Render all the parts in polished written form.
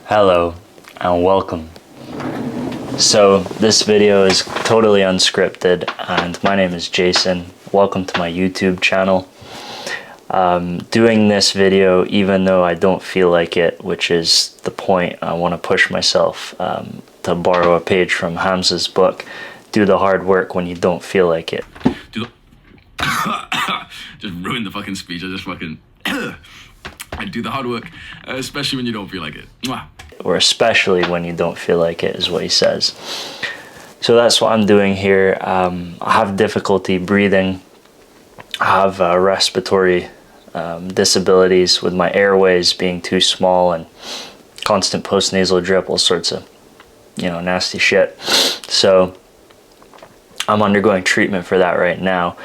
Hello and welcome. So this video is totally unscripted and my name is Jason. Welcome to my YouTube channel. Doing this video even though I don't feel like it, which is the point. I want to push myself to borrow a page from Hamza's book, do the hard work when you don't feel like it. Just ruined the fucking speech. I just fucking I do the hard work, especially when you don't feel like it. Mwah. Or especially when you don't feel like it, is what he says. So that's what I'm doing here. I have difficulty breathing. I have respiratory disabilities with my airways being too small and constant postnasal drip, all sorts of, nasty shit. So I'm undergoing treatment for that right now,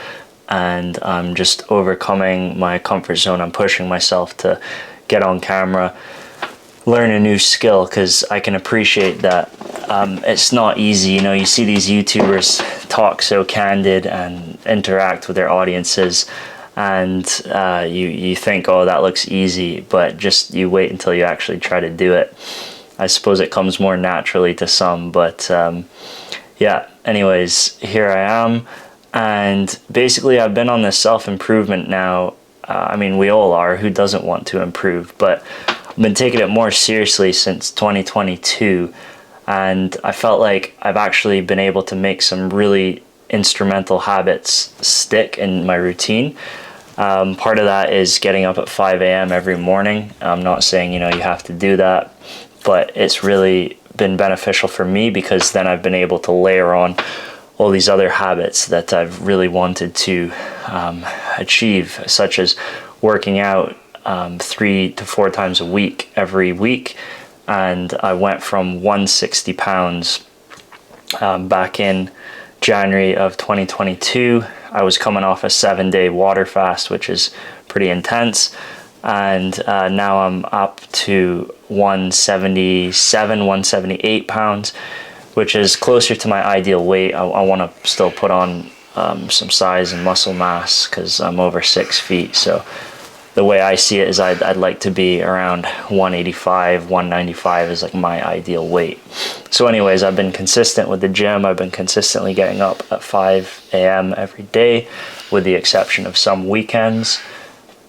and I'm just overcoming my comfort zone. I'm pushing myself to get on camera, learn a new skill, because I can appreciate that it's not easy. You see these YouTubers talk so candid and interact with their audiences, and you think, oh, that looks easy, but just you wait until you actually try to do it. I suppose it comes more naturally to some, but yeah, anyways, here I am. And basically I've been on this self-improvement now. I mean, we all are. Who doesn't want to improve? But I've been taking it more seriously since 2022, and I felt like I've actually been able to make some really instrumental habits stick in my routine. Part of that is getting up at 5 a.m. every morning. I'm not saying you have to do that, but it's really been beneficial for me, because then I've been able to layer on all these other habits that I've really wanted to achieve, such as working out 3 to 4 times a week every week. And I went from 160 pounds back in January of 2022. I was coming off a 7-day water fast, which is pretty intense. And now I'm up to 177, 178 pounds, which is closer to my ideal weight. I want to still put on some size and muscle mass, because I'm over 6 feet. So the way I see it is I'd like to be around 185, 195 is like my ideal weight. So anyways, I've been consistent with the gym. I've been consistently getting up at 5 a.m. every day, with the exception of some weekends.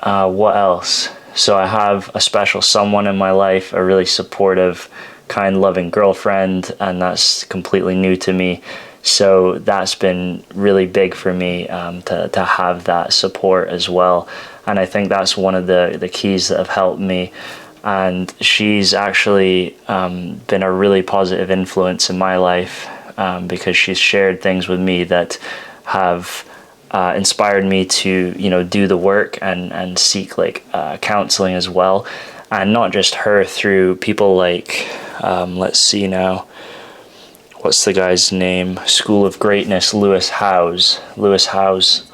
What else? So I have a special someone in my life, a really supportive, kind, loving girlfriend, and that's completely new to me. So that's been really big for me, to have that support as well. And I think that's one of the keys that have helped me. And she's actually been a really positive influence in my life, because she's shared things with me that have inspired me to do the work and seek counseling as well. And not just her, through people like let's see now, what's the guy's name? School of Greatness, Lewis Howes. Lewis Howes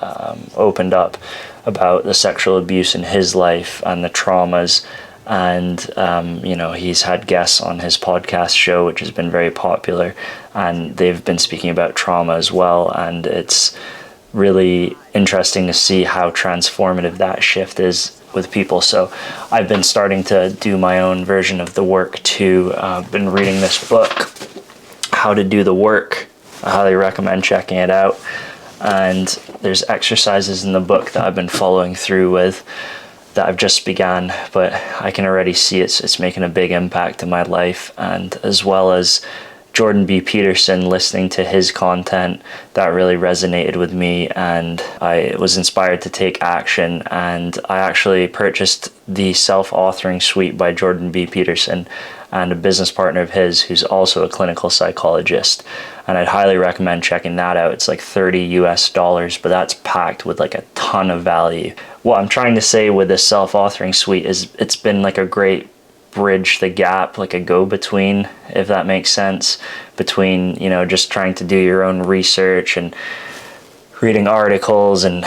opened up about the sexual abuse in his life and the traumas. And, he's had guests on his podcast show, which has been very popular. And they've been speaking about trauma as well. And it's really interesting to see how transformative that shift is with people. So I've been starting to do my own version of the work too. I've been reading this book, How to Do the Work. I highly recommend checking it out. And there's exercises in the book that I've been following through with that I've just began, but I can already see it's making a big impact in my life. And as well as Jordan B. Peterson, listening to his content, that really resonated with me, and I was inspired to take action. And I actually purchased the self-authoring suite by Jordan B. Peterson and a business partner of his who's also a clinical psychologist. And I'd highly recommend checking that out. It's like $30 US, but that's packed with a ton of value. What I'm trying to say with this self-authoring suite is it's been a great bridge the gap, a go-between, if that makes sense, between just trying to do your own research and reading articles and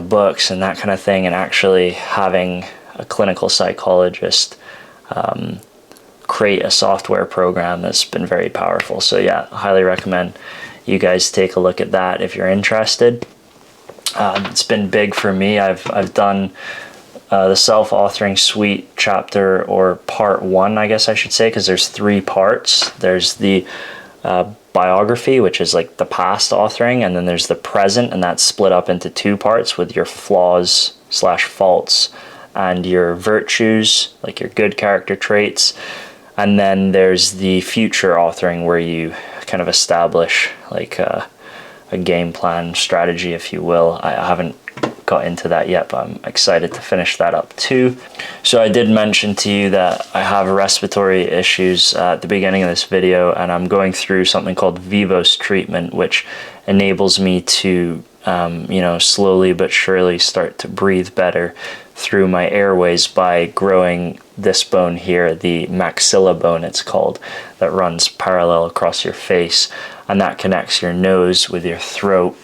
books and that kind of thing, and actually having a clinical psychologist create a software program that's been very powerful. So yeah, I highly recommend you guys take a look at that if you're interested. It's been big for me. I've done the self-authoring suite chapter, or part 1, I guess I should say, because there's 3 parts. There's the biography, which is like the past authoring, and then there's the present, and that's split up into 2 parts with your flaws / faults and your virtues, like your good character traits. And then there's the future authoring, where you kind of establish like a game plan strategy, if you will. I haven't got into that yet, but I'm excited to finish that up too. So I did mention to you that I have respiratory issues at the beginning of this video, and I'm going through something called Vevo Treatment, which enables me to slowly but surely start to breathe better through my airways by growing this bone here, the maxilla bone it's called, that runs parallel across your face, and that connects your nose with your throat.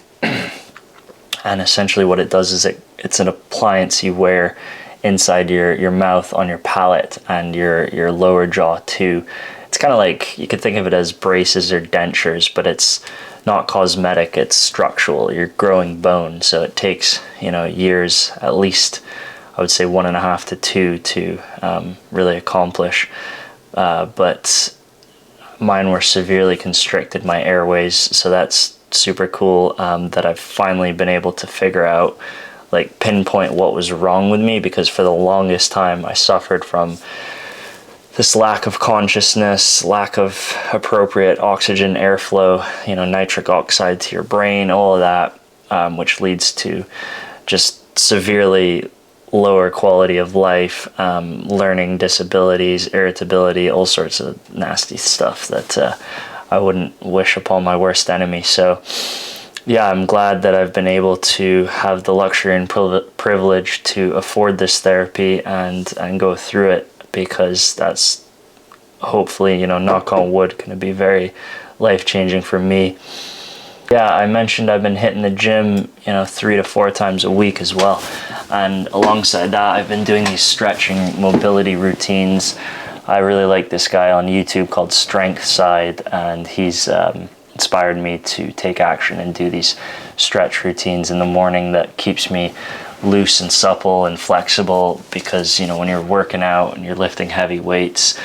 And essentially what it does is it's an appliance you wear inside your mouth, on your palate, and your lower jaw too. It's kind of like, you could think of it as braces or dentures, but it's not cosmetic, it's structural. You're growing bone, so it takes years, at least I would say 1.5 to 2 to really accomplish. But mine were severely constricted, my airways, so that's super cool that I've finally been able to figure out, like pinpoint what was wrong with me, because for the longest time I suffered from this lack of consciousness, lack of appropriate oxygen airflow, nitric oxide to your brain, all of that, which leads to just severely lower quality of life, learning disabilities, irritability, all sorts of nasty stuff that I wouldn't wish upon my worst enemy. So yeah, I'm glad that I've been able to have the luxury and privilege to afford this therapy and go through it, because that's hopefully, knock on wood, going to be very life-changing for me. Yeah, I mentioned I've been hitting the gym, 3 to 4 times a week as well. And alongside that, I've been doing these stretching mobility routines. I really like this guy on YouTube called Strength Side, and he's inspired me to take action and do these stretch routines in the morning that keeps me loose and supple and flexible, because when you're working out and you're lifting heavy weights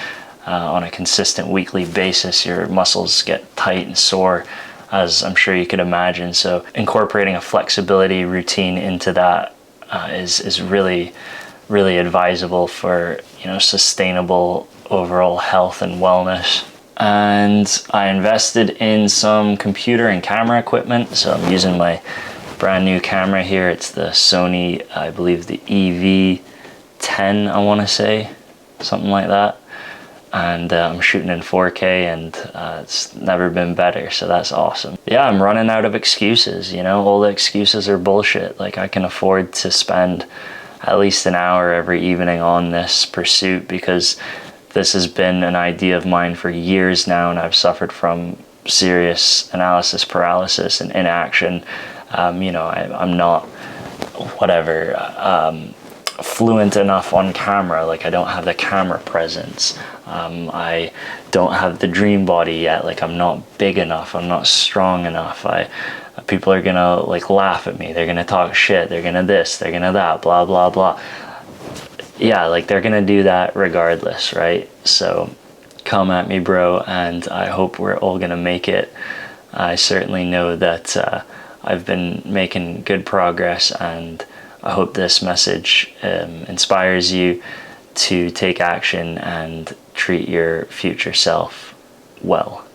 on a consistent weekly basis, your muscles get tight and sore, as I'm sure you could imagine. So incorporating a flexibility routine into that is really advisable for sustainable overall health and wellness. And I invested in some computer and camera equipment, so I'm using my brand new camera here. It's the Sony, I believe the EV10, I want to say, something like that. And I'm shooting in 4K, and it's never been better, so that's awesome. Yeah, I'm running out of excuses, all the excuses are bullshit. Like, I can afford to spend at least an hour every evening on this pursuit, because this has been an idea of mine for years now, and I've suffered from serious analysis paralysis and inaction. I'm not fluent enough on camera. Like, I don't have the camera presence. I don't have the dream body yet. Like, I'm not big enough, I'm not strong enough. People are gonna laugh at me, they're gonna talk shit, they're gonna this, they're gonna that, blah blah blah. Yeah, they're gonna do that regardless, right? So come at me, bro, and I hope we're all gonna make it. I certainly know that I've been making good progress, and I hope this message inspires you to take action and treat your future self well.